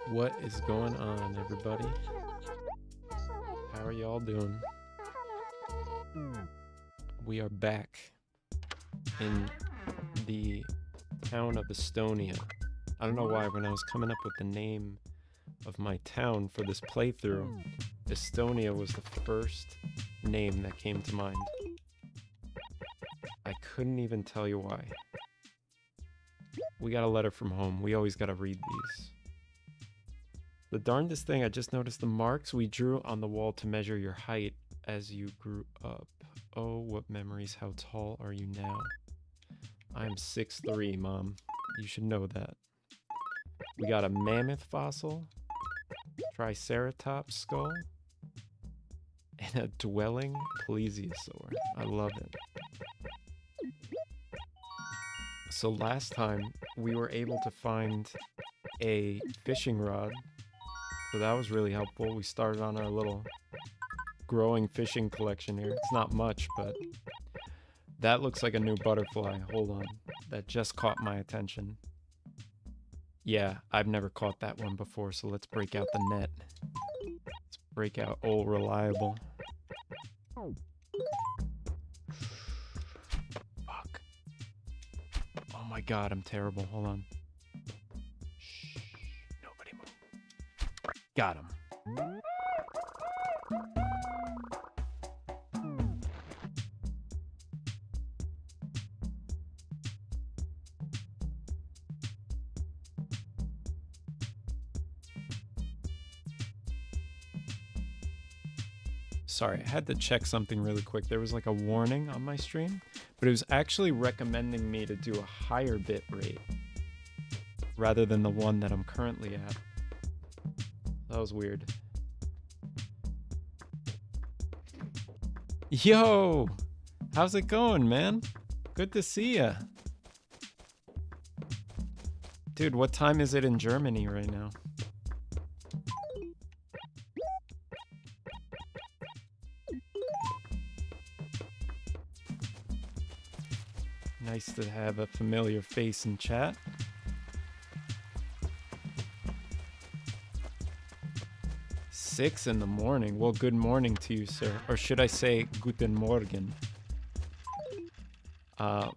What is going on, everybody? How are y'all doing? We are back in the town of Estonia. I don't know why when I was coming up with the name of my town for this playthrough, Estonia was the first name that came to mind. I couldn't even tell you why. We got a letter from home. We always got to read these. The darndest thing, I just noticed the marks we drew on the wall to measure your height as you grew up. Oh, what memories. How tall are you now? I'm 6'3", Mom. You should know that. We got a mammoth fossil, triceratops skull, and a dwelling plesiosaur. I love it. So last time, we were able to find a fishing rod. So that was really helpful. We started on our little growing fishing collection here. It's not much, but that looks like a new butterfly. Hold on. That just caught my attention. Yeah, I've never caught that one before, so let's break out the net. Let's break out old reliable. Fuck. Oh my god, I'm terrible. Hold on. Shh. Nobody move. Got him. Sorry, I had to check something really quick. There was like a warning on my stream, but it was actually recommending me to do a higher bit rate rather than the one that I'm currently at. That was weird. Yo! How's it going, man? Good to see ya. Dude, what time is it in Germany right now? Nice to have a familiar face in chat. Six in the morning. Well, good morning to you, sir. Or should I say guten Morgen? I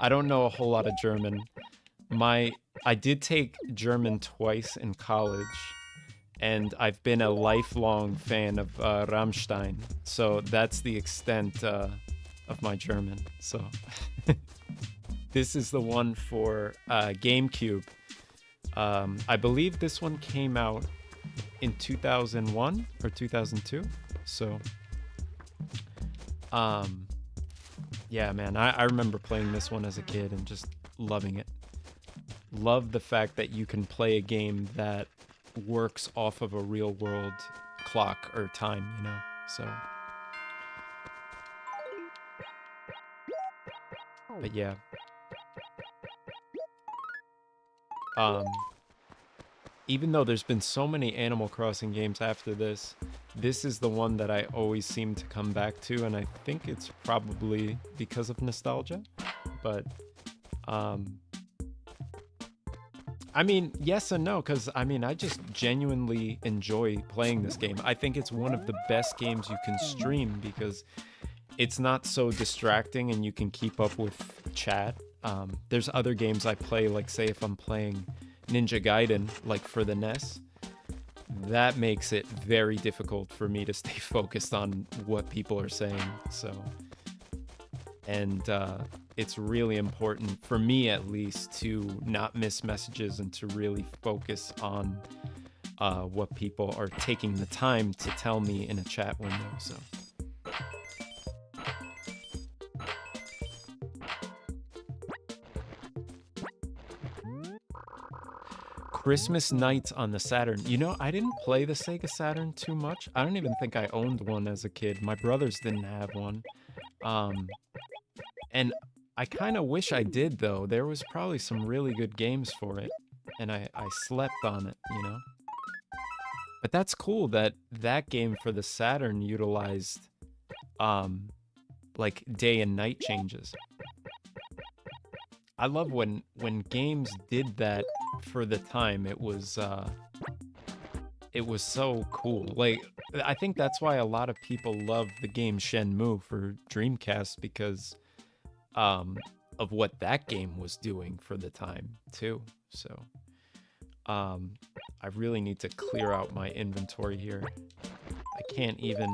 don't know a whole lot of German. I did take German twice in college, and I've been a lifelong fan of Rammstein. So that's the extent of my German. So this is the one for GameCube. I believe this one came out in 2001 or 2002. So yeah, man, I remember playing this one as a kid and just loving it. Love the fact that you can play a game that works off of a real world clock or time, you know. So but yeah. Even though there's been so many Animal Crossing games after this, this is the one that I always seem to come back to, and I think it's probably because of nostalgia. But I mean, yes and no, because I mean, I just genuinely enjoy playing this game. I think it's one of the best games you can stream because it's not so distracting and you can keep up with chat. There's other games I play, like say if I'm playing Ninja Gaiden, like for the NES, that makes it very difficult for me to stay focused on what people are saying. So, and it's really important for me, at least, to not miss messages and to really focus on what people are taking the time to tell me in a chat window. So. Christmas nights on the Saturn. You know, I didn't play the Sega Saturn too much. I don't even think I owned one as a kid. My brothers didn't have one. And I kind of wish I did, though. There was probably some really good games for it, and I slept on it, you know? But that's cool that that game for the Saturn utilized, um, like, day and night changes. I love when games did that for the time. It was so cool. Like, I think that's why a lot of people love the game Shenmue for Dreamcast, because of what that game was doing for the time too. So I really need to clear out my inventory here. I can't even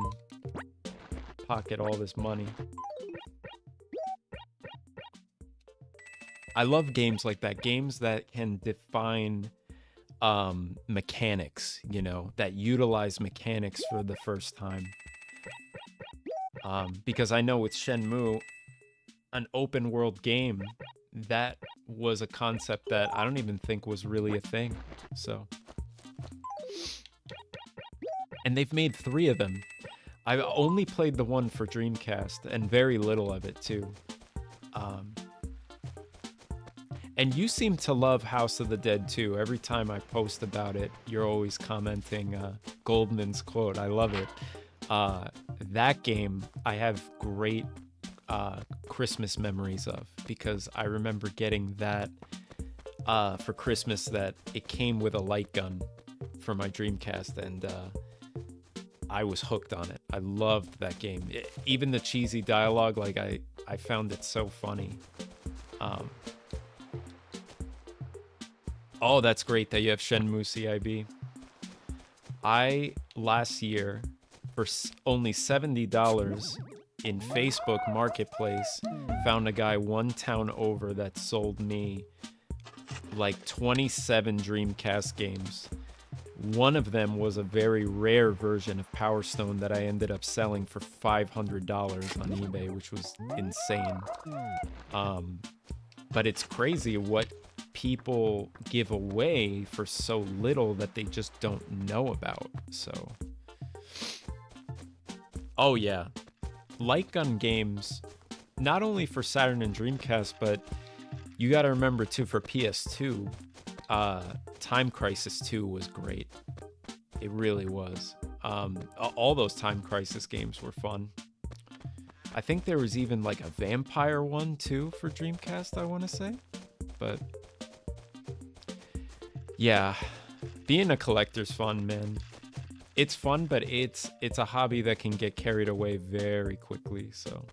pocket all this money. I love games like that, games that can define mechanics, you know, that utilize mechanics for the first time. Because I know with Shenmue, an open world game, that was a concept that I don't even think was really a thing. So, and they've made 3 of them. I've only played the one for Dreamcast, and very little of it too. And you seem to love House of the Dead too. Every time I post about it, you're always commenting Goldman's quote. I love it. That game I have great Christmas memories of, because I remember getting that for Christmas, that it came with a light gun for my Dreamcast, and I was hooked on it. I loved that game. Even the cheesy dialogue, like I found it so funny. Oh, that's great that you have Shenmue CIB. I, last year, for only $70 in Facebook Marketplace, found a guy one town over that sold me like 27 Dreamcast games. One of them was a very rare version of Power Stone that I ended up selling for $500 on eBay, which was insane. But it's crazy what people give away for so little that they just don't know about. So, oh yeah, light gun games, not only for Saturn and Dreamcast, but you got to remember too, for PS2, Time Crisis 2 was great. It really was. All those Time Crisis games were fun. I think there was even like a vampire one too for Dreamcast, I want to say. But yeah, being a collector's fun, man. It's fun, but it's a hobby that can get carried away very quickly, so.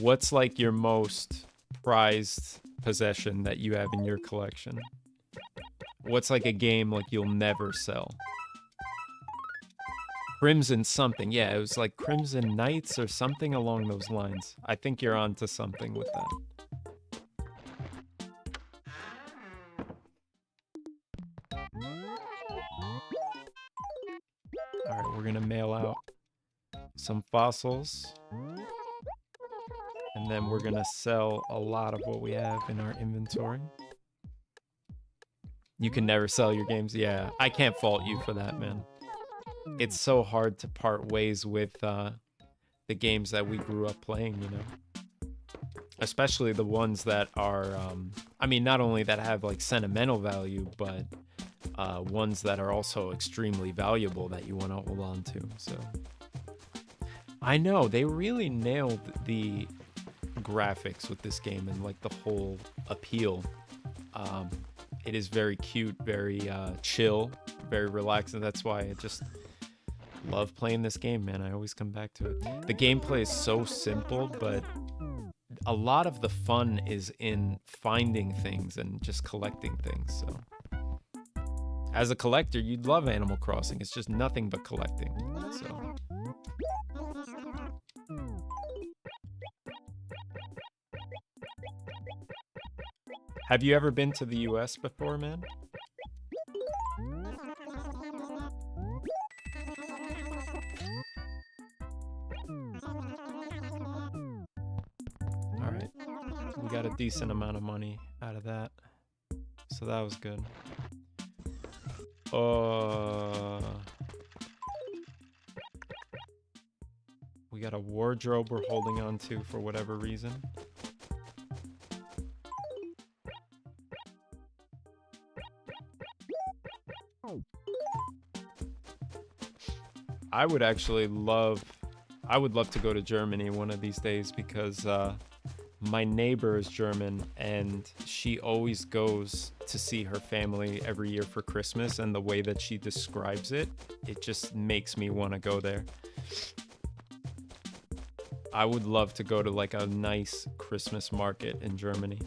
What's like your most prized possession that you have in your collection? What's like a game like you'll never sell? Crimson something. Yeah, it was like Crimson Knights or something along those lines. I think you're onto something with that. All right, we're gonna mail out some fossils. And then we're gonna sell a lot of what we have in our inventory. You can never sell your games. Yeah, I can't fault you for that, man. It's so hard to part ways with the games that we grew up playing, you know? Especially the ones that are, I mean, not only that have like sentimental value, but ones that are also extremely valuable that you want to hold on to. So I know they really nailed the graphics with this game and like the whole appeal. It is very cute, very chill, very relaxing. That's why I just love playing this game, man. I always come back to it. The gameplay is so simple, but a lot of the fun is in finding things and just collecting things. So as a collector, you'd love Animal Crossing. It's just nothing but collecting. So have you ever been to the US before, man? All right, we got a decent amount of money out of that, so that was good. We got a wardrobe we're holding on to for whatever reason. I would love to go to Germany one of these days because my neighbor is German and she always goes to see her family every year for Christmas, and the way that she describes it, it just makes me want to go there. I would love to go to like a nice Christmas market in Germany.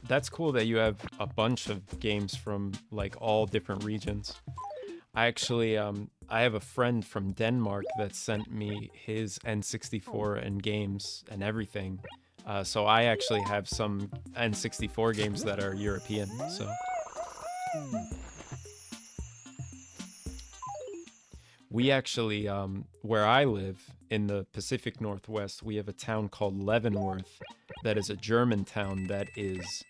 That's cool that you have a bunch of games from like all different regions. I actually, I have a friend from Denmark that sent me his N64 and games and everything. So I actually have some N64 games that are European. So we actually, where I live in the Pacific Northwest, we have a town called Leavenworth that is a German town that is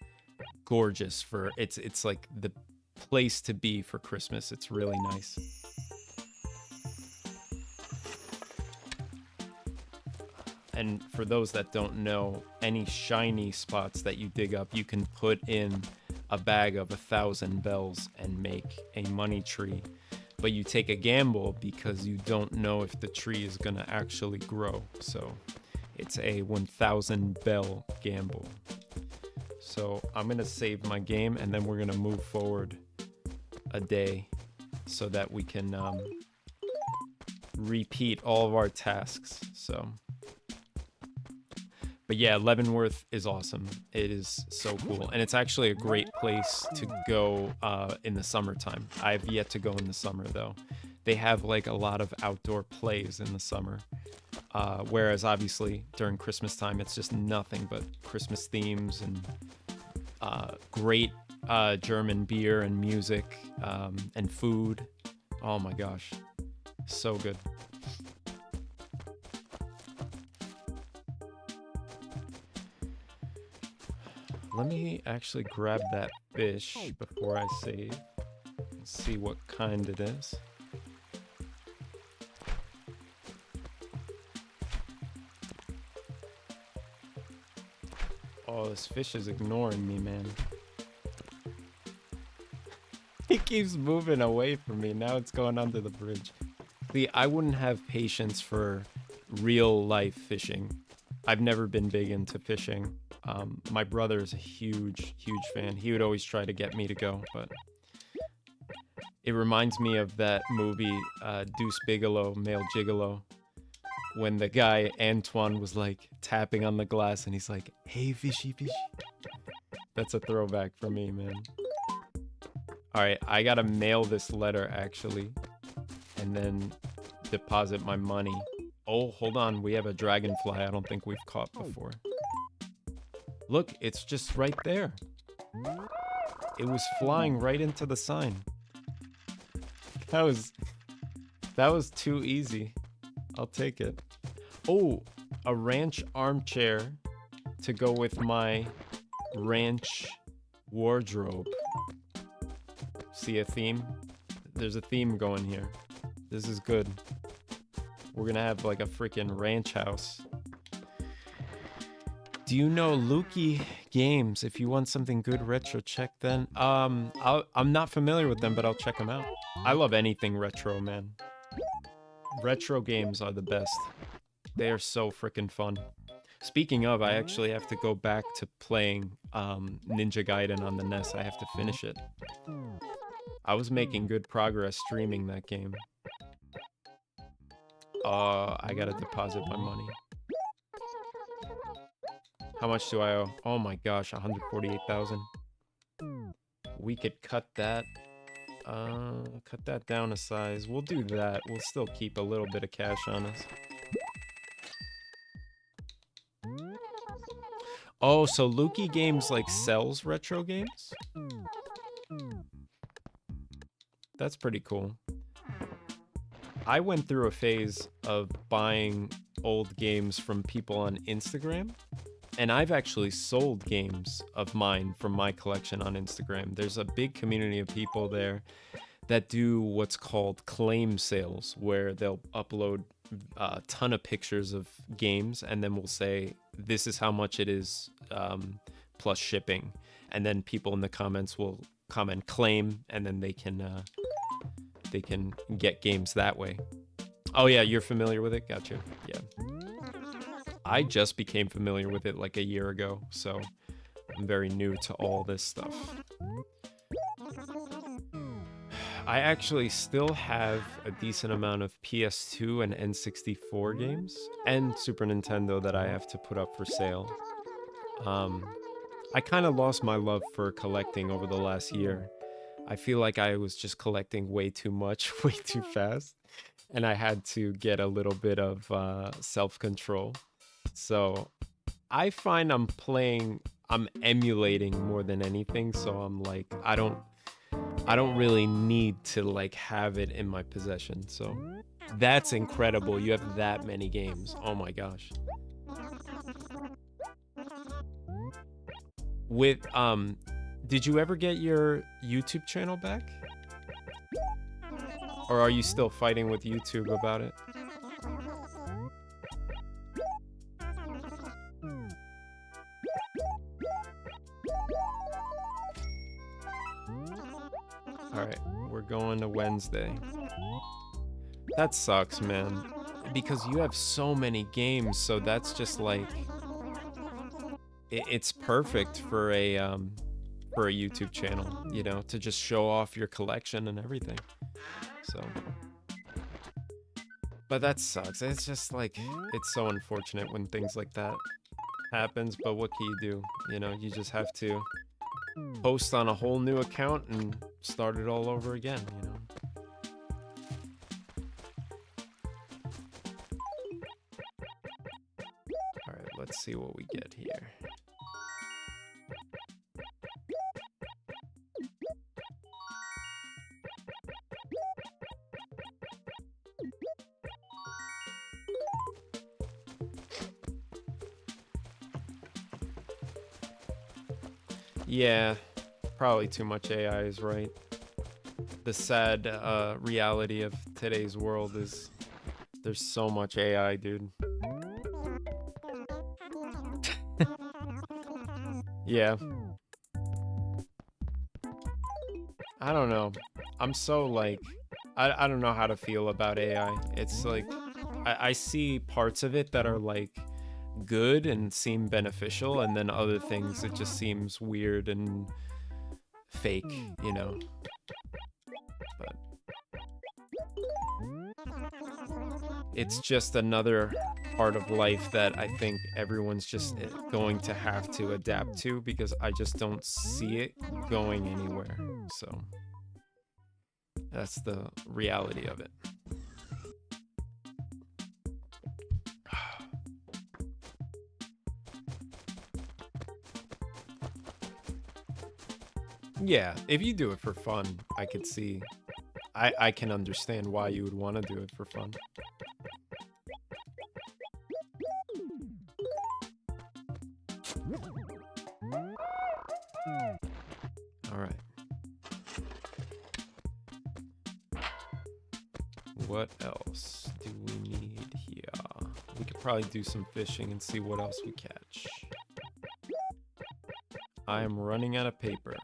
gorgeous for it's like the place to be for Christmas. It's really nice. And for those that don't know, any shiny spots that you dig up, you can put in a bag of 1,000 bells and make a money tree. But you take a gamble because you don't know if the tree is gonna actually grow. So it's a 1,000 bell gamble. So I'm gonna save my game and then we're gonna move forward a day so that we can repeat all of our tasks. So, but yeah, Leavenworth is awesome. It is so cool, and it's actually a great place to go in the summertime. I've yet to go in the summer though. They have like a lot of outdoor plays in the summer, whereas obviously during Christmas time it's just nothing but Christmas themes and great German beer and music and food. Oh my gosh, so good. Let me actually grab that fish before I save and see what kind it is. Oh, this fish is ignoring me, man. He keeps moving away from me. Now it's going under the bridge. See, I wouldn't have patience for real life fishing. I've never been big into fishing. My brother is a huge fan. He would always try to get me to go, but it reminds me of that movie, Deuce Bigalow, Male Gigolo, when the guy Antoine was like tapping on the glass and he's like, "Hey, fishy, fishy." That's a throwback for me, man. All right, I gotta mail this letter actually, and then deposit my money. Oh, hold on, we have a dragonfly I don't think we've caught before. Look, it's just right there. It was flying right into the sign. That was too easy. I'll take it. Oh, a ranch armchair to go with my ranch wardrobe. See a theme? There's a theme going here. This is good. We're gonna have like a freaking ranch house. Do you know Lukey Games? If you want something good retro, check then. I'm not familiar with them, but I'll check them out. I love anything retro, man. Retro games are the best. They are so freaking fun. Speaking of, I actually have to go back to playing Ninja Gaiden on the NES. I have to finish it. I was making good progress streaming that game. I gotta deposit my money. How much do I owe? Oh my gosh, 148,000. We could cut that down a size. We'll do that. We'll still keep a little bit of cash on us. Oh, so Lukey Games like sells retro games? That's pretty cool. I went through a phase of buying old games from people on Instagram And I've actually sold games of mine from my collection on Instagram. There's a big community of people there that do what's called claim sales, where they'll upload a ton of pictures of games, and then we'll say, this is how much it is, plus shipping. And then people in the comments will comment claim, and then they can get games that way. Oh yeah, you're familiar with it? Gotcha. Yeah. I just became familiar with it like a year ago, so I'm very new to all this stuff. I actually still have a decent amount of PS2 and N64 games and Super Nintendo that I have to put up for sale. I kind of lost my love for collecting over the last year. I feel like I was just collecting way too much, way too fast, and I had to get a little bit of self-control. So I find I'm emulating more than anything. So I'm like, I don't really need to like have it in my possession. So that's incredible. You have that many games. Oh my gosh. With did you ever get your YouTube channel back? Or are you still fighting with YouTube about it? Alright, we're going to Wednesday. That sucks, man. Because you have so many games, so that's just like... It's perfect for a YouTube channel, you know, to just show off your collection and everything. So... But that sucks. It's just like, it's so unfortunate when things like that happens, but what can you do? You know, you just have to post on a whole new account and start it all over again, you know? Alright, let's see what we get here. Yeah, probably too much AI is right. The sad reality of today's world is there's so much AI, dude. Yeah. I don't know. I'm so like, I don't know how to feel about AI. It's like, I see parts of it that are like good and seem beneficial, and then other things it just seems weird and fake, you know. But it's just another part of life that I think everyone's just going to have to adapt to, because I just don't see it going anywhere. So that's the reality of it. Yeah, if you do it for fun, I could see. I can understand why you would want to do it for fun. All right. What else do we need here? We could probably do some fishing and see what else we catch. I am running out of paper.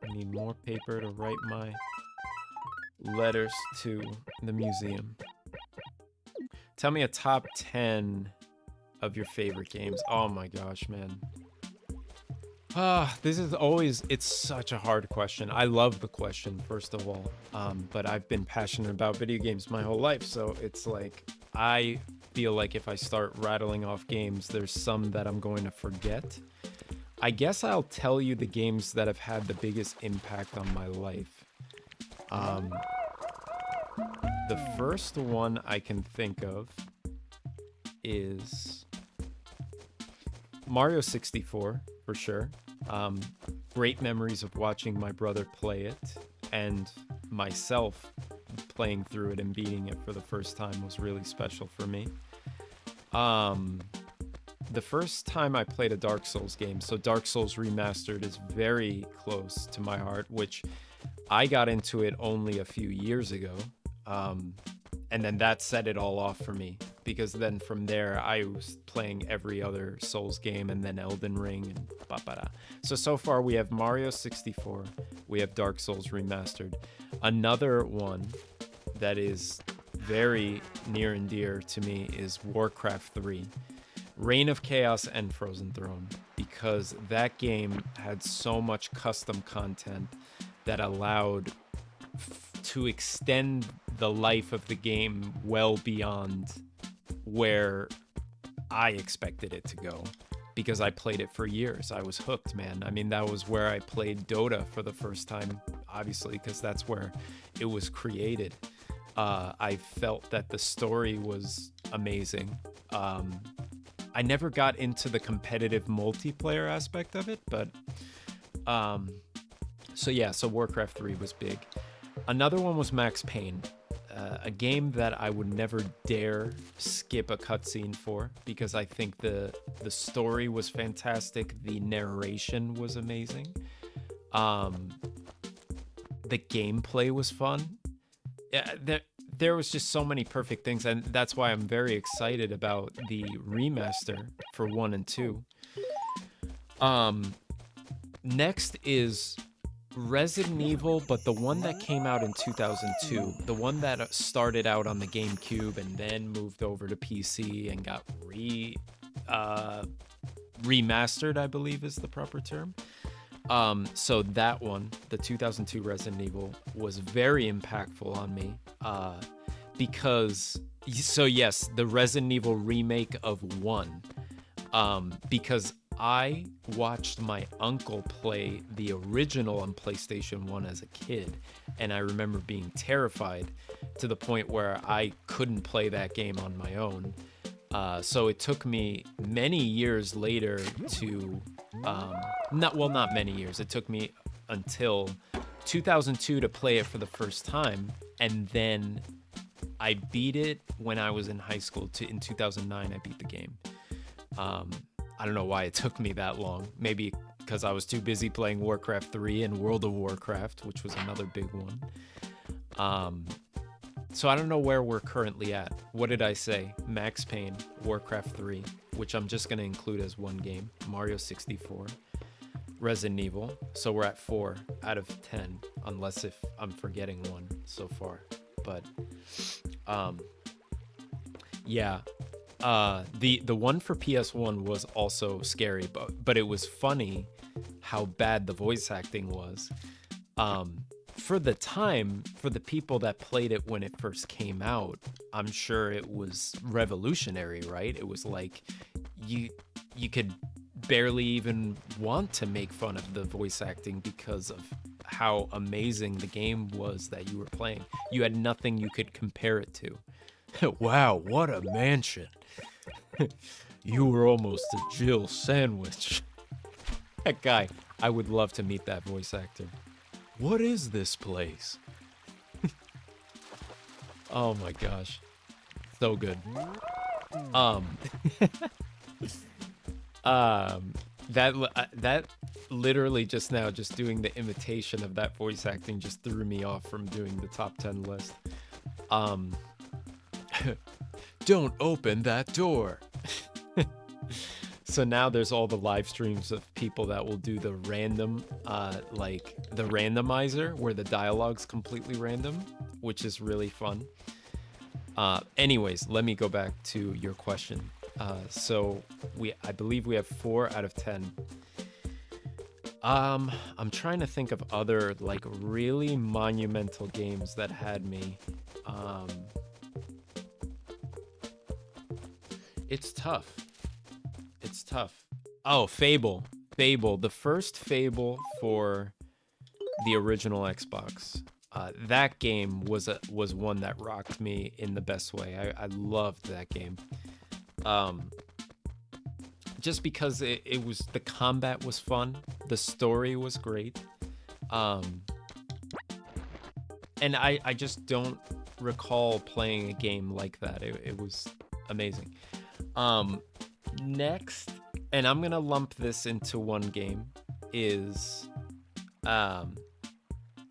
I need more paper to write my letters to the museum. Tell me a top 10 of your favorite games. Oh my gosh, man. This is always, it's such a hard question. I love the question, first of all. But I've been passionate about video games my whole life. So it's like, I feel like if I start rattling off games, there's some that I'm going to forget. I guess I'll tell you the games that have had the biggest impact on my life. The first one I can think of is Mario 64, for sure. Great memories of watching my brother play it, and myself playing through it and beating it for the first time was really special for me. the first time I played a Dark Souls game, so Dark Souls Remastered is very close to my heart, which I got into it only a few years ago. And then that set it all off for me, because then from there I was playing every other Souls game and then Elden Ring and ba-ba-da. So far we have Mario 64, we have Dark Souls Remastered. Another one that is very near and dear to me is Warcraft 3, Reign of Chaos and Frozen Throne, because that game had so much custom content that allowed to extend the life of the game well beyond where I expected it to go, because I played it for years. I was hooked, man. I mean, that was where I played Dota for the first time, obviously, because that's where it was created. I felt that the story was amazing. I never got into the competitive multiplayer aspect of it, but so Warcraft 3 was big. Another one was Max Payne, a game that I would never dare skip a cutscene for, because I think the story was fantastic, the narration was amazing, the gameplay was fun. There was just so many perfect things, and that's why I'm very excited about the remaster for 1 and 2. Next is Resident Evil, but the one that came out in 2002, the one that started out on the GameCube and then moved over to PC and got remastered, I believe is the proper term. So that one, the 2002 Resident Evil, was very impactful on me, because, so yes, the Resident Evil remake of 1, because I watched my uncle play the original on PlayStation 1 as a kid, and I remember being terrified to the point where I couldn't play that game on my own. So it took me many years later to, not many years, it took me until 2002 to play it for the first time, and then I beat it when I was in high school. In 2009, I beat the game. I don't know why it took me that long. Maybe because I was too busy playing Warcraft 3 and World of Warcraft, which was another big one. So I don't know where we're currently at. What did I say? Max Payne, Warcraft 3, which I'm just going to include as one game, Mario 64, Resident Evil. So we're at 4 out of 10, unless if I'm forgetting one so far. But yeah. The one for PS1 was also scary, but it was funny how bad the voice acting was. For the time, for the people that played it when it first came out, I'm sure it was revolutionary, right? It was like you could barely even want to make fun of the voice acting because of how amazing the game was that you were playing. You had nothing you could compare it to. Wow, what a mansion. You were almost a Jill sandwich. That guy, I would love to meet that voice actor. What is this place? Oh my gosh. So good. That literally just now, just doing the imitation of that voice acting just threw me off from doing the top 10 list. Don't open that door. So now there's all the live streams of people that will do the random, like the randomizer where the dialogue's completely random, which is really fun. Anyways, let me go back to your question. So I believe we have 4 out of 10. I'm trying to think of other like really monumental games that had me. It's tough. It's tough. Oh, Fable. The first Fable for the original Xbox. That game was one that rocked me in the best way. I loved that game. Just because it was, the combat was fun, the story was great, and I just don't recall playing a game like that. It was amazing. Next, and I'm gonna lump this into one game, is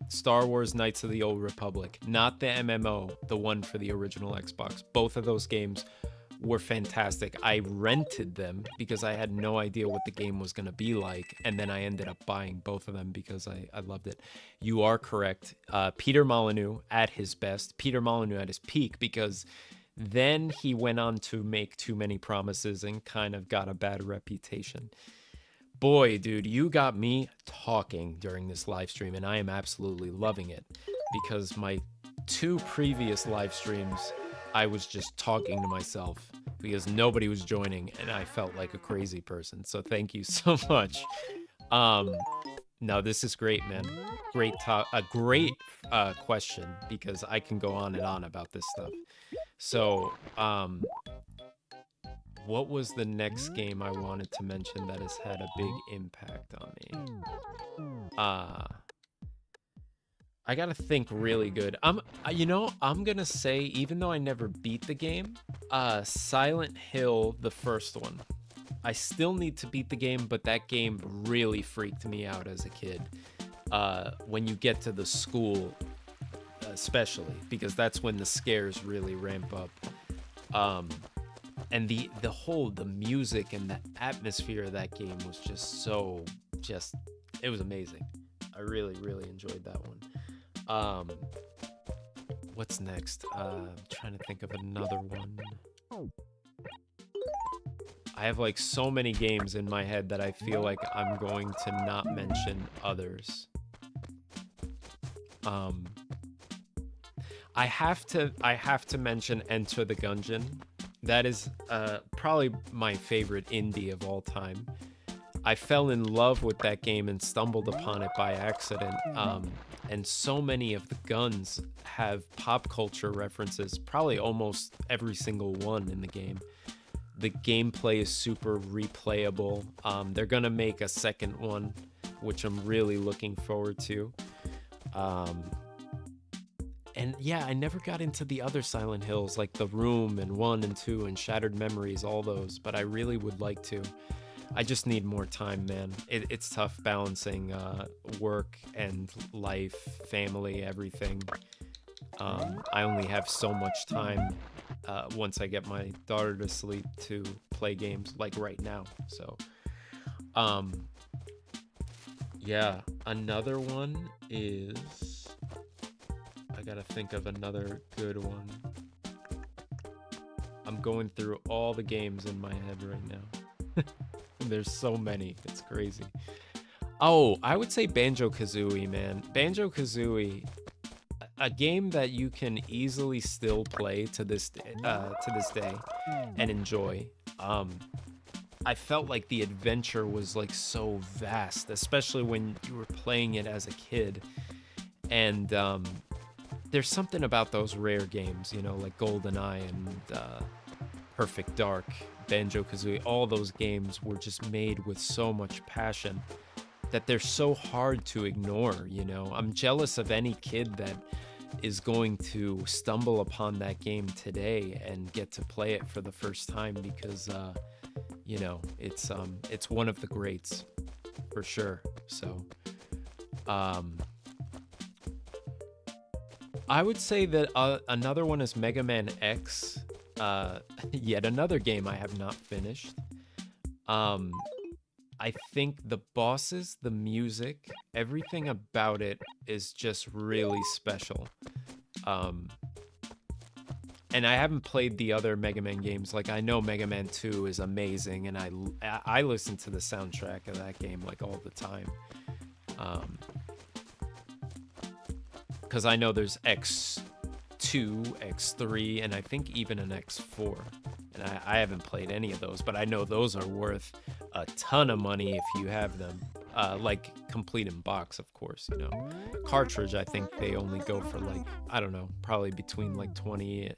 Star Wars Knights of the Old Republic. Not the MMO, the one for the original Xbox. Both of those games were fantastic. I rented them because I had no idea what the game was going to be like, and then I ended up buying both of them because I loved it. You are correct. Peter Molyneux at his best. Peter Molyneux at his peak, because then he went on to make Too Many Promises and kind of got a bad reputation. Boy, dude, you got me talking during this live stream, and I am absolutely loving it, because my 2 previous live streams, I was just talking to myself because nobody was joining, and I felt like a crazy person. So thank you so much. No, this is great, man. Great talk, a great question, because I can go on and on about this stuff. So, what was the next game I wanted to mention that has had a big impact on me? I gotta think really good. I'm gonna say, even though I never beat the game, Silent Hill, the first one. I still need to beat the game, but that game really freaked me out as a kid. When you get to the school, especially, because that's when the scares really ramp up. And the music and the atmosphere of that game was it was amazing. I really, really enjoyed that one. What's next? Trying to think of another one. I have like so many games in my head that I feel like I'm going to not mention others. I have to mention Enter the Gungeon. That is probably my favorite indie of all time. I fell in love with that game and stumbled upon it by accident. And so many of the guns have pop culture references, probably almost every single one in the game. The gameplay is super replayable. They're gonna make a second one, which I'm really looking forward to. And yeah, I never got into the other Silent Hills, like The Room and 1 and 2 and Shattered Memories, all those, but I really would like to. I just need more time, man. It's tough balancing work and life, family, everything. I only have so much time once I get my daughter to sleep to play games, like right now. So, yeah, another one is... I gotta think of another good one. I'm going through all the games in my head right now. There's so many. It's crazy. Oh, I would say Banjo-Kazooie, man. Banjo-Kazooie, a game that you can easily still play to this day and enjoy. I felt like the adventure was like so vast, especially when you were playing it as a kid. And there's something about those rare games, you know, like GoldenEye and Perfect Dark, Banjo-Kazooie. All those games were just made with so much passion that they're so hard to ignore, you know. I'm jealous of any kid that is going to stumble upon that game today and get to play it for the first time, because you know, it's one of the greats for sure. So I would say that another one is Mega Man X, yet another game I have not finished. I think the bosses, the music, everything about it is just really special. And I haven't played the other Mega Man games. Like, I know Mega Man 2 is amazing, and I listen to the soundtrack of that game like all the time. Because I know there's X2, X3, and I think even an X4. And I haven't played any of those, but I know those are worth a ton of money if you have them. Like, complete in box, of course, you know. Cartridge, I think they only go for, like, I don't know, probably between, like, $20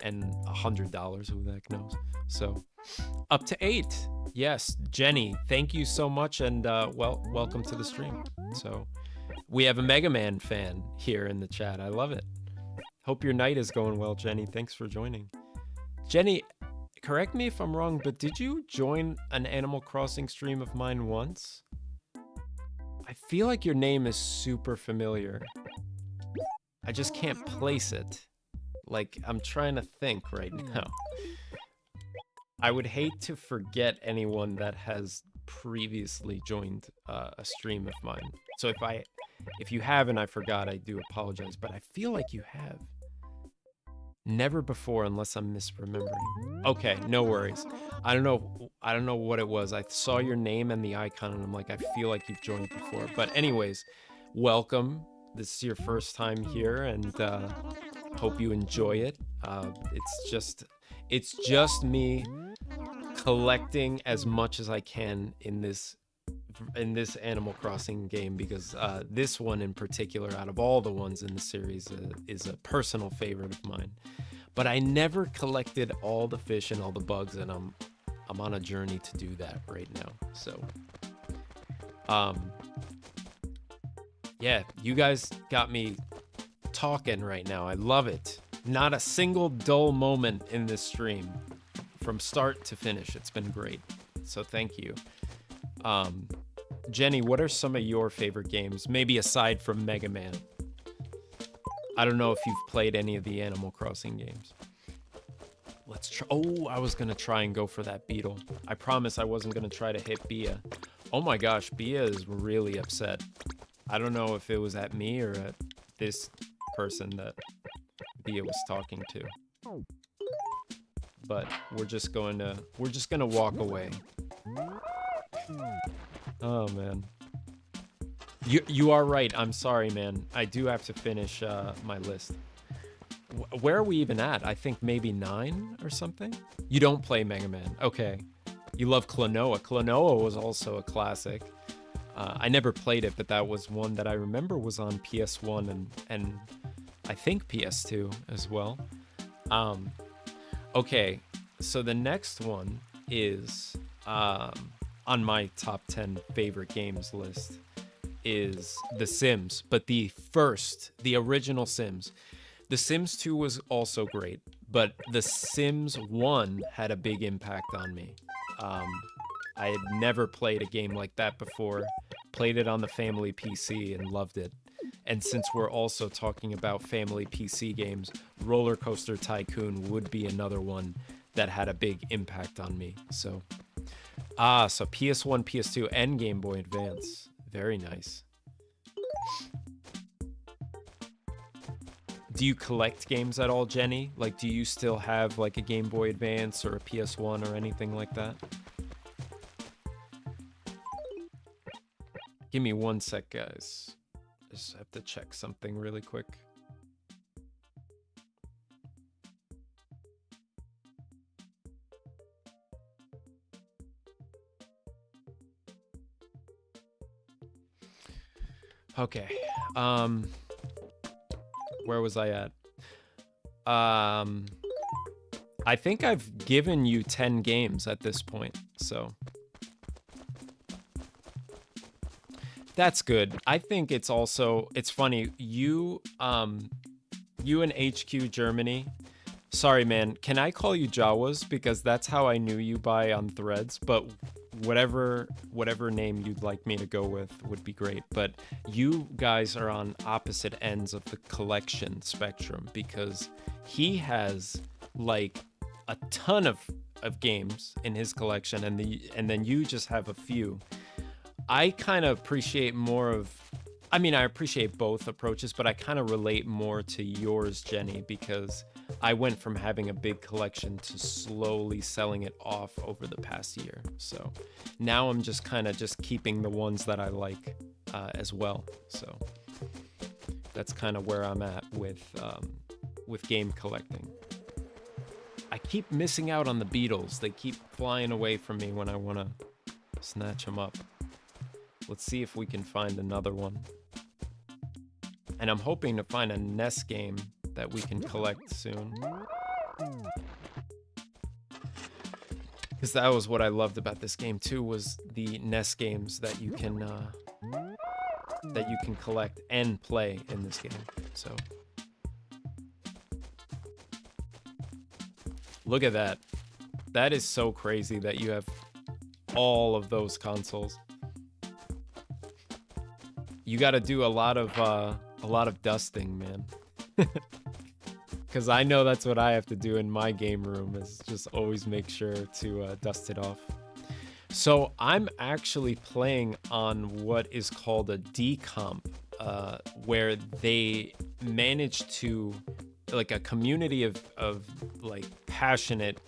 and $100, who the heck knows. So, up to 8. Yes, Jenny, thank you so much, and, well, welcome to the stream. So, we have a Mega Man fan here in the chat. I love it. Hope your night is going well, Jenny. Thanks for joining. Jenny, correct me if I'm wrong, but did you join an Animal Crossing stream of mine once? I feel like your name is super familiar. I just can't place it. Like, I'm trying to think right now. I would hate to forget anyone that has previously joined a stream of mine. So if you haven't, I forgot, I do apologize, but I feel like you have. Never before, unless I'm misremembering. Okay, no worries. I don't know what it was. I saw your name and the icon and I'm like, I feel like you've joined before. But anyways, welcome. This is your first time here and hope you enjoy it. It's just me collecting as much as I can in this Animal Crossing game, because this one in particular, out of all the ones in the series, is a personal favorite of mine. But I never collected all the fish and all the bugs, and I'm on a journey to do that right now. So yeah, you guys got me talking right now. I love it. Not a single dull moment in this stream from start to finish. It's been great, so thank you. Jenny, what are some of your favorite games? Maybe aside from Mega Man. I don't know if you've played any of the Animal Crossing games. Let's try. Oh, I was gonna try and go for that beetle. I promise I wasn't gonna try to hit Bia. Oh my gosh, Bia is really upset. I don't know if it was at me or at this person that Bia was talking to. But we're just gonna walk away. Oh man, you are right. I'm sorry, man. I do have to finish my list. Where are we even at? I think maybe 9 or something. You don't play Mega Man. Okay. You love Klonoa. Klonoa was also a classic. I never played it, but that was one that I remember was on PS1 and I think PS2 as well. Okay, so the next one is on my top 10 favorite games list is The Sims, but the original Sims. The Sims 2 was also great, but The Sims 1 had a big impact on me. I had never played a game like that before, played it on the family PC and loved it. And since we're also talking about family PC games, Roller Coaster Tycoon would be another one that had a big impact on me. So PS1, PS2, and Game Boy Advance. Very nice. Do you collect games at all, Jenny? Like, do you still have like a Game Boy Advance or a PS1 or anything like that? Give me 1 sec, guys. Just have to check something really quick. Okay. Where was I at? I think I've given you 10 games at this point, so that's good. I think it's funny, you and HQ Germany. Sorry, man. Can I call you Jawas? Because that's how I knew you by on Threads, but whatever name you'd like me to go with would be great. But you guys are on opposite ends of the collection spectrum, because he has like a ton of games in his collection, and then you just have a few. I kind of appreciate I appreciate both approaches, but I kind of relate more to yours, Jenny, because I went from having a big collection to slowly selling it off over the past year. So now I'm just kind of keeping the ones that I like as well. So that's kind of where I'm at with game collecting. I keep missing out on the beetles. They keep flying away from me when I want to snatch them up. Let's see if we can find another one. And I'm hoping to find a NES game that we can collect soon. Because that was what I loved about this game too, was the NES games that you can collect and play in this game. So look at that. That is so crazy that you have all of those consoles. You got to do a lot of dusting, man. Because I know that's what I have to do in my game room, is just always make sure to dust it off. So I'm actually playing on what is called a decomp, where they manage to, like, a community of like passionate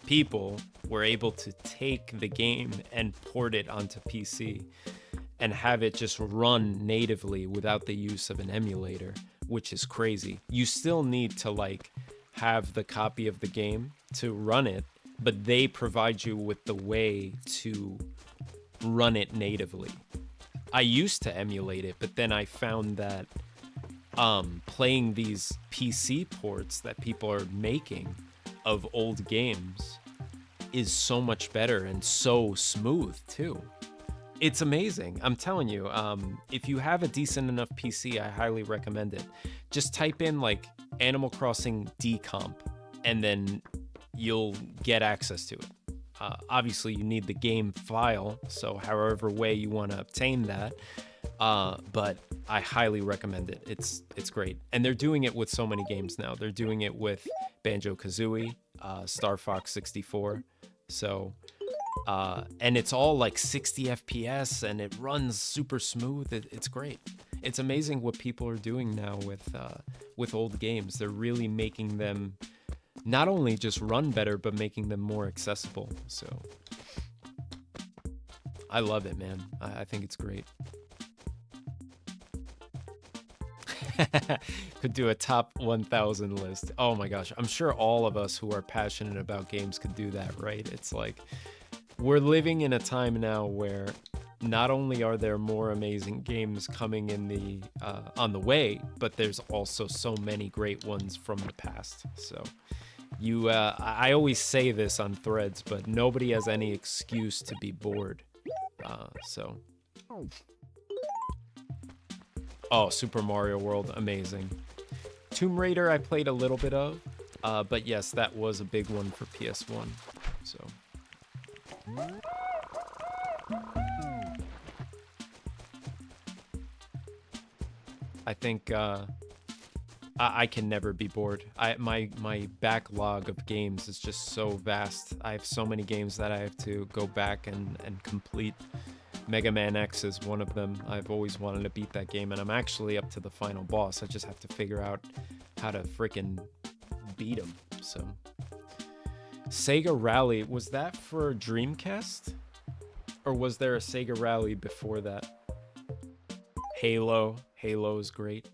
people were able to take the game and port it onto PC and have it just run natively without the use of an emulator, which is crazy. You still need to like have the copy of the game to run it, but they provide you with the way to run it natively. I used to emulate it, but then I found that playing these PC ports that people are making of old games is so much better and so smooth too. It's amazing. I'm telling you, if you have a decent enough PC, I highly recommend it. Just type in like Animal Crossing decomp, and then you'll get access to it. Obviously, you need the game file, so however way you want to obtain that. But I highly recommend it. It's great. And they're doing it with so many games now. They're doing it with Banjo-Kazooie, Star Fox 64. So, and it's all like 60 FPS and it runs super smooth. It's great. It's amazing what people are doing now with old games. They're really making them not only just run better, but making them more accessible. So I love it, man. I think it's great. Could do a top 1,000 list. Oh my gosh. I'm sure all of us who are passionate about games could do that, right? It's like we're living in a time now where not only are there more amazing games coming in the on the way, but there's also so many great ones from the past. So I always say this on threads, but nobody has any excuse to be bored. Oh, Super Mario World, amazing. Tomb Raider I played a little bit of, but yes, that was a big one for PS1. So I think I can never be bored. My backlog of games is just so vast. I have so many games that I have to go back and complete. Mega Man X is one of them. I've always wanted to beat that game, and I'm actually up to the final boss. I just have to figure out how to freaking beat him. So, Sega Rally, was that for Dreamcast? Or was there a Sega Rally before that? Halo is great.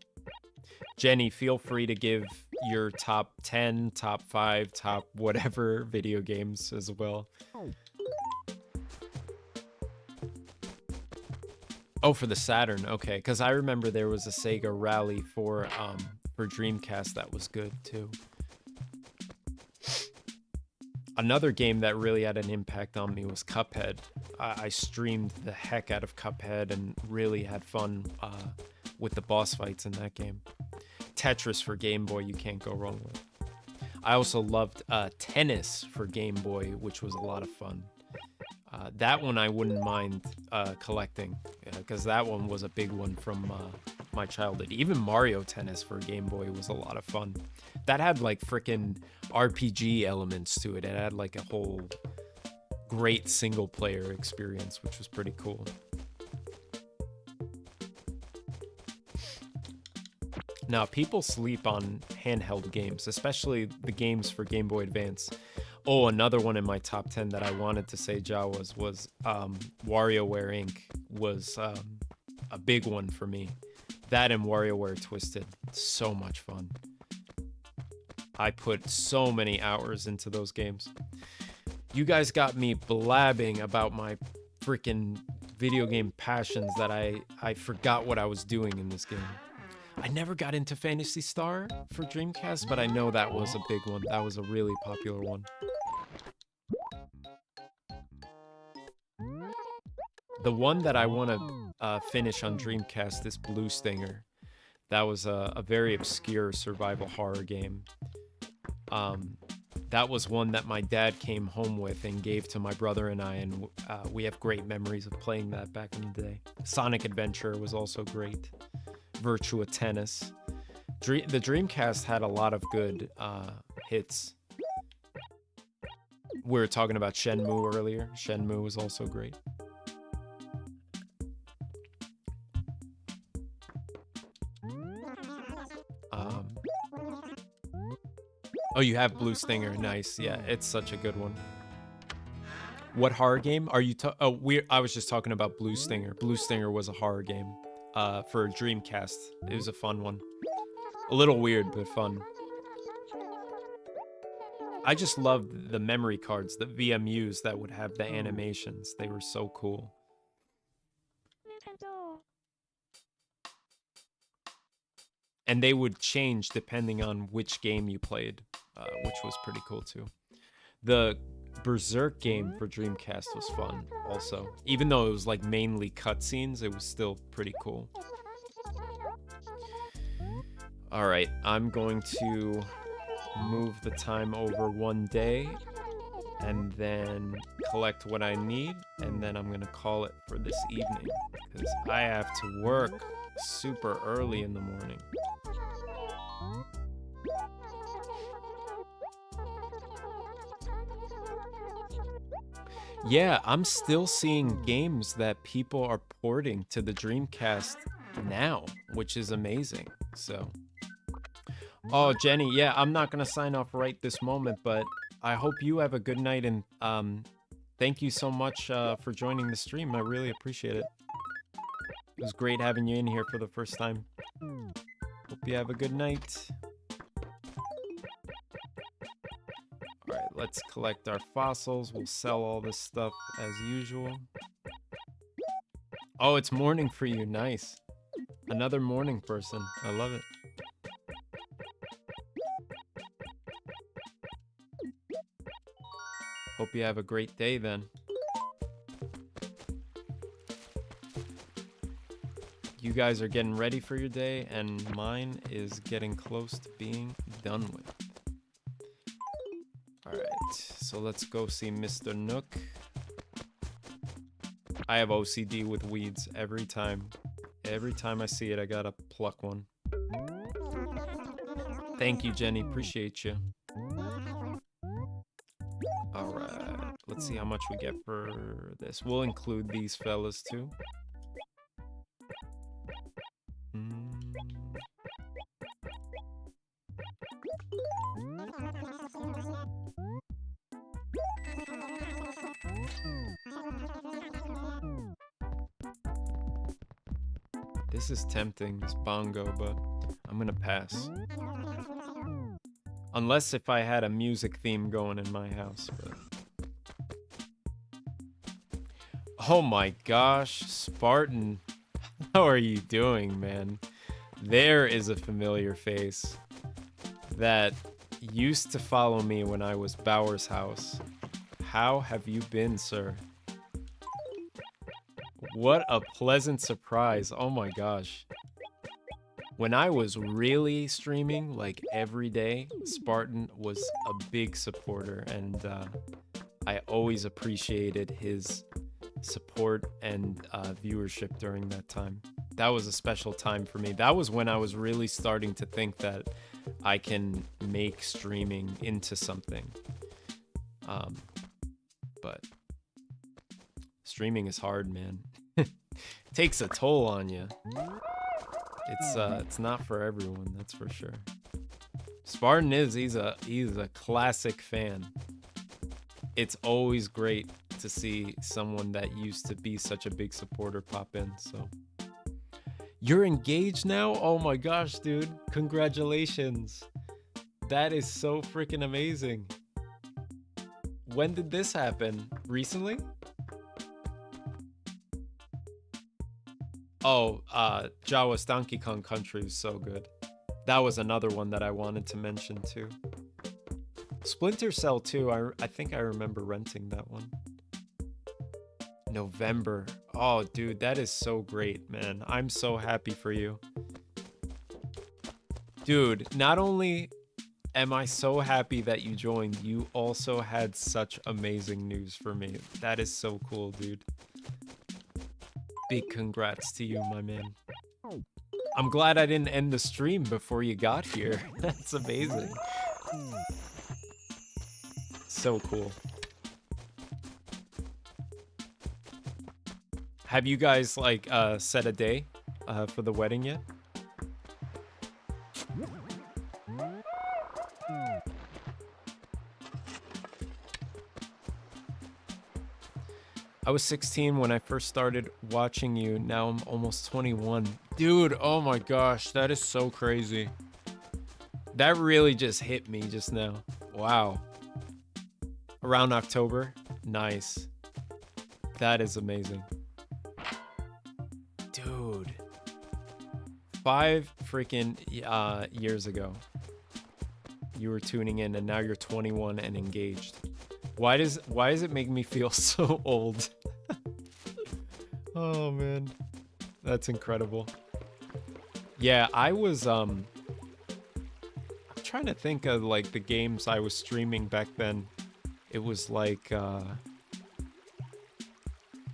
Jenny, feel free to give your top 10, top 5, top whatever video games as well. Oh, for the Saturn, okay. Because I remember there was a Sega Rally for Dreamcast that was good too. Another game that really had an impact on me was Cuphead. I streamed the heck out of Cuphead and really had fun with the boss fights in that game. Tetris for Game Boy, you can't go wrong with. I also loved Tennis for Game Boy, which was a lot of fun. That one I wouldn't mind collecting, because that one was a big one from my childhood. Even Mario Tennis for Game Boy was a lot of fun. That had like freaking RPG elements to it. It had like a whole great single player experience, which was pretty cool. Now, people sleep on handheld games, especially the games for Game Boy Advance. Oh, another one in my top 10 that I wanted to say, Jawas, was WarioWare Inc. was a big one for me. That and WarioWare Twisted, so much fun. I put so many hours into those games. You guys got me blabbing about my freaking video game passions that I forgot what I was doing in this game. I never got into Phantasy Star for Dreamcast, but I know that was a big one. That was a really popular one. The one that I want to finish on Dreamcast is Blue Stinger. That was a very obscure survival horror game. That was one that my dad came home with and gave to my brother and I, and we have great memories of playing that back in the day. Sonic Adventure was also great. Virtua Tennis. The Dreamcast had a lot of good hits. We were talking about Shenmue earlier. Shenmue was also great. Oh, you have Blue Stinger. Nice. Yeah, it's such a good one. What horror game are you? I was just talking about Blue Stinger. Blue Stinger was a horror game for Dreamcast. It was a fun one. A little weird, but fun. I just loved the memory cards, the VMUs that would have the animations. They were so cool. And they would change depending on which game you played, which was pretty cool too. The Berserk game for Dreamcast was fun also. Even though it was like mainly cutscenes, it was still pretty cool. All right, I'm going to move the time over 1 day and then collect what I need, and then I'm gonna call it for this evening because I have to work super early in the morning. Yeah, I'm still seeing games that people are porting to the Dreamcast now, which is amazing. So, oh, Jenny, yeah, I'm not gonna sign off right this moment, but I hope you have a good night, and thank you so much for joining the stream. I really appreciate it. It was great having you in here for the first time. Hope you have a good night. All right, let's collect our fossils. We'll sell all this stuff as usual. Oh, it's morning for you. Nice. Another morning person. I love it. Hope you have a great day then. You guys are getting ready for your day, and mine is getting close to being done with. Alright, so let's go see Mr. Nook. I have OCD with weeds every time. Every time I see it, I gotta pluck one. Thank you, Jenny. Appreciate you. Alright, let's see how much we get for this. We'll include these fellas too. This is tempting, this bongo, but I'm gonna pass. Unless if I had a music theme going in my house, but... Oh my gosh, Spartan. How are you doing, man? There is a familiar face that used to follow me when I was Bauer's house. How have you been, sir? What a pleasant surprise. Oh my gosh. When I was really streaming, like every day, Spartan was a big supporter, and I always appreciated his support and viewership during that time. That was a special time for me. That was when I was really starting to think that I can make streaming into something. But streaming is hard, man. It takes a toll on you. It's not for everyone, that's for sure. Spartan he's a classic fan. It's always great to see someone that used to be such a big supporter pop in. So you're engaged now? Oh my gosh, dude. Congratulations. That is so freaking amazing. When did this happen? Recently? Oh, Jawa's Donkey Kong Country was so good. That was another one that I wanted to mention too. Splinter Cell 2, I think I remember renting that one. November. Oh, dude, that is so great, man. I'm so happy for you. Dude, not only am I so happy that you joined. You also had such amazing news for me. That is so cool, dude. Big congrats to you, my man. I'm glad I didn't end the stream before you got here. That's amazing. So cool. Have you guys like set a day for the wedding yet? I was 16 when I first started watching you. Now I'm almost 21. Dude, oh my gosh, that is so crazy. That really just hit me just now. Wow. Around October? Nice. That is amazing. Dude. 5 freaking years ago, you were tuning in, and now you're 21 and engaged. Why does it make me feel so old? Oh man, that's incredible. Yeah, I was I'm trying to think of like the games I was streaming back then. It was like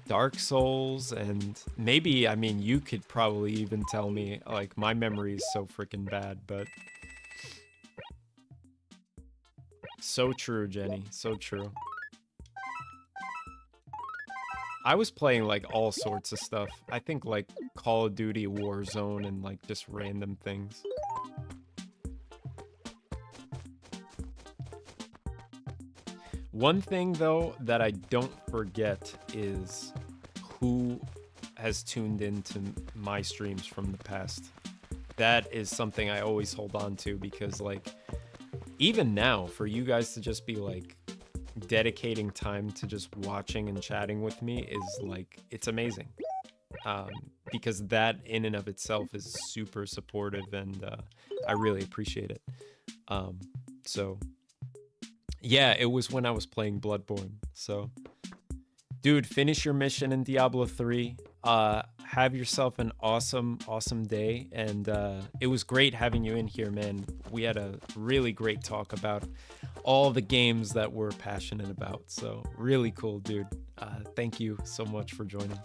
Dark Souls, and maybe, I mean, you could probably even tell me, like, my memory is so freaking bad, but so true, Jenny, so true. I was playing like all sorts of stuff. I think like Call of Duty, Warzone, and like just random things. One thing though that I don't forget is who has tuned into my streams from the past. That is something I always hold on to, because like even now, for you guys to just be like dedicating time to just watching and chatting with me is like, it's amazing. Because that in and of itself is super supportive, and I really appreciate it. So yeah, it was when I was playing Bloodborne. So dude, finish your mission in Diablo 3. Have yourself an awesome day, and it was great having you in here, man. We had a really great talk about all the games that we're passionate about. So really cool, dude. Thank you so much for joining.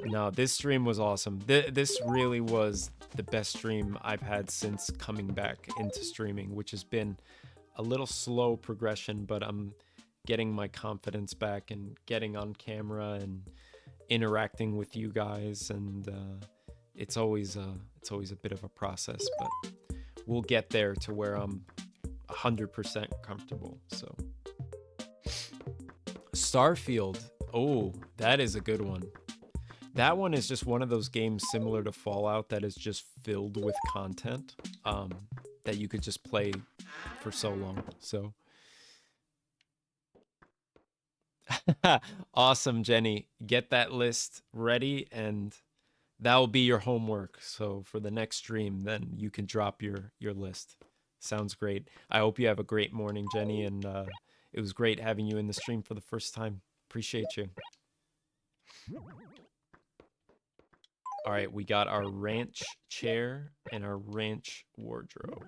No, this stream was awesome. This really was the best stream I've had since coming back into streaming, which has been a little slow progression, but I'm getting my confidence back and getting on camera and interacting with you guys, and it's always a bit of a process, but we'll get there to where I'm 100% comfortable. So Starfield, oh, that is a good one. That one is just one of those games similar to Fallout that is just filled with content that you could just play for so long. So awesome, Jenny. Get that list ready, and that will be your homework. So for the next stream, then you can drop your list. Sounds great. I hope you have a great morning, Jenny, and it was great having you in the stream for the first time. Appreciate you. All right, we got our ranch chair and our ranch wardrobe.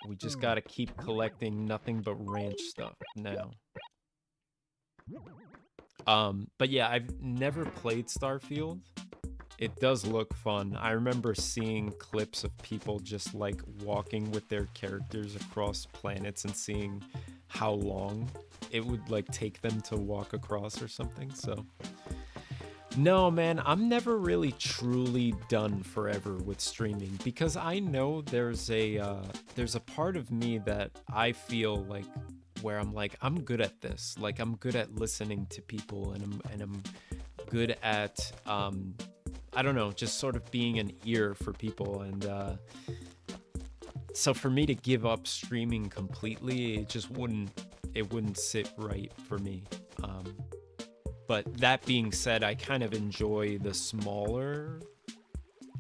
We just gotta keep collecting nothing but ranch stuff now. But yeah, I've never played Starfield. It does look fun. I remember seeing clips of people just like walking with their characters across planets and seeing how long it would like take them to walk across or something. So no, man, I'm never really truly done forever with streaming, because I know there's a part of me that I feel like where I'm like, I'm good at this. Like, I'm good at listening to people, and I'm good at I don't know, just sort of being an ear for people. And so for me to give up streaming completely, it just wouldn't sit right for me. But that being said, I kind of enjoy the smaller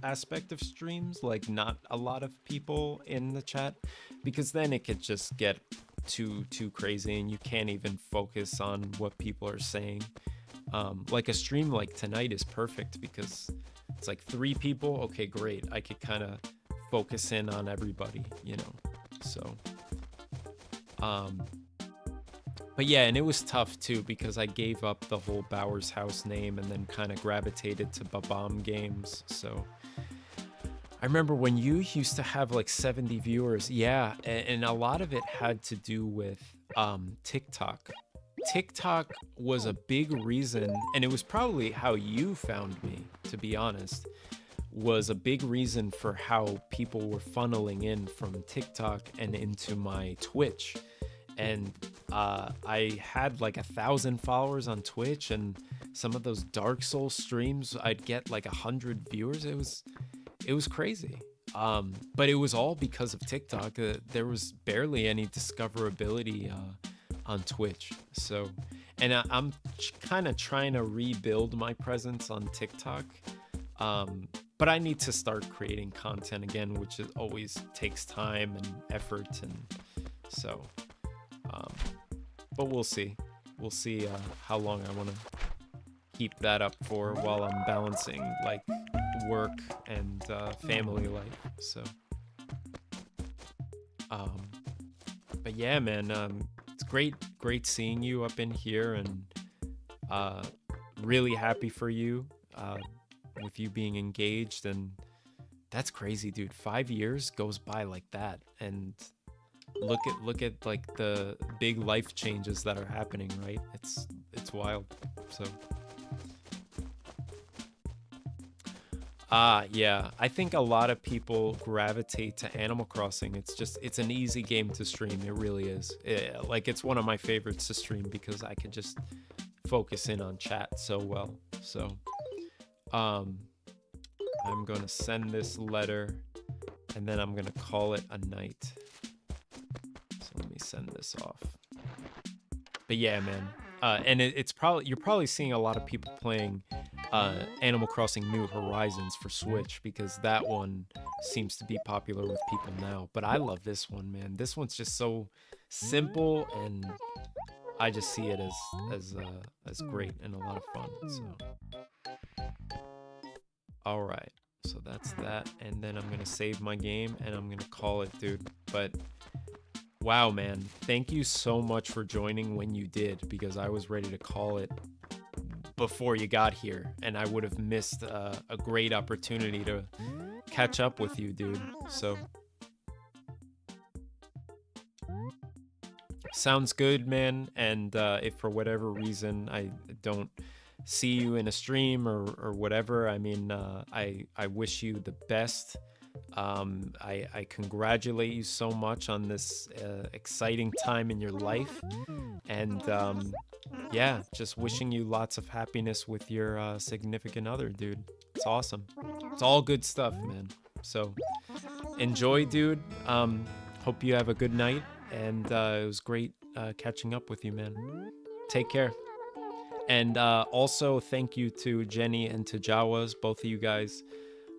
aspect of streams, like not a lot of people in the chat, because then it could just get too crazy and you can't even focus on what people are saying. Like a stream like tonight is perfect because it's like 3 people. Okay, great. I could kind of focus in on everybody, you know. So but yeah, and it was tough too because I gave up the whole Bowers House name and then kind of gravitated to Babam Games. So I remember when you used to have like 70 viewers. Yeah, and a lot of it had to do with TikTok. TikTok was a big reason, and it was probably how you found me, to be honest, was a big reason for how people were funneling in from TikTok and into my Twitch. And I had like 1,000 followers on Twitch, and some of those Dark Souls streams, I'd get like 100 viewers. It was crazy. But it was all because of TikTok. There was barely any discoverability on Twitch. So, and I'm kind of trying to rebuild my presence on TikTok. But I need to start creating content again, which always takes time and effort. And so, but we'll see. We'll see how long I want to keep that up for while I'm balancing like work and family life. So, but yeah, man, it's great seeing you up in here, and really happy for you with you being engaged. And that's crazy, dude. 5 years goes by like that, and look at like the big life changes that are happening, right? It's wild. So yeah, I think a lot of people gravitate to Animal Crossing. It's an easy game to stream. It really is. Like, it's one of my favorites to stream because I can just focus in on chat so well. So I'm gonna send this letter, and then I'm gonna call it a night. So let me send this off. But yeah, man, and it's probably, you're probably seeing a lot of people playing Animal Crossing New Horizons for Switch, because that one seems to be popular with people now. But I love this one, man. This one's just so simple, and I just see it as great and a lot of fun. So all right, so that's that, and then I'm gonna save my game and I'm gonna call it, dude. But wow, man, thank you so much for joining when you did, because I was ready to call it before you got here, and I would have missed a great opportunity to catch up with you, dude. So sounds good, man. And if for whatever reason I don't see you in a stream or whatever, I mean, I wish you the best. I congratulate you so much on this exciting time in your life, and yeah, just wishing you lots of happiness with your significant other, dude. It's awesome. It's all good stuff, man. So enjoy, dude. Hope you have a good night, and it was great catching up with you, man. Take care. And also thank you to Jenny and to Jawas, both of you guys,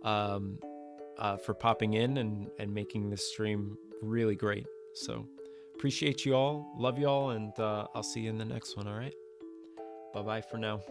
for popping in and making this stream really great. So appreciate you all, love you all, and I'll see you in the next one. All right, bye bye for now.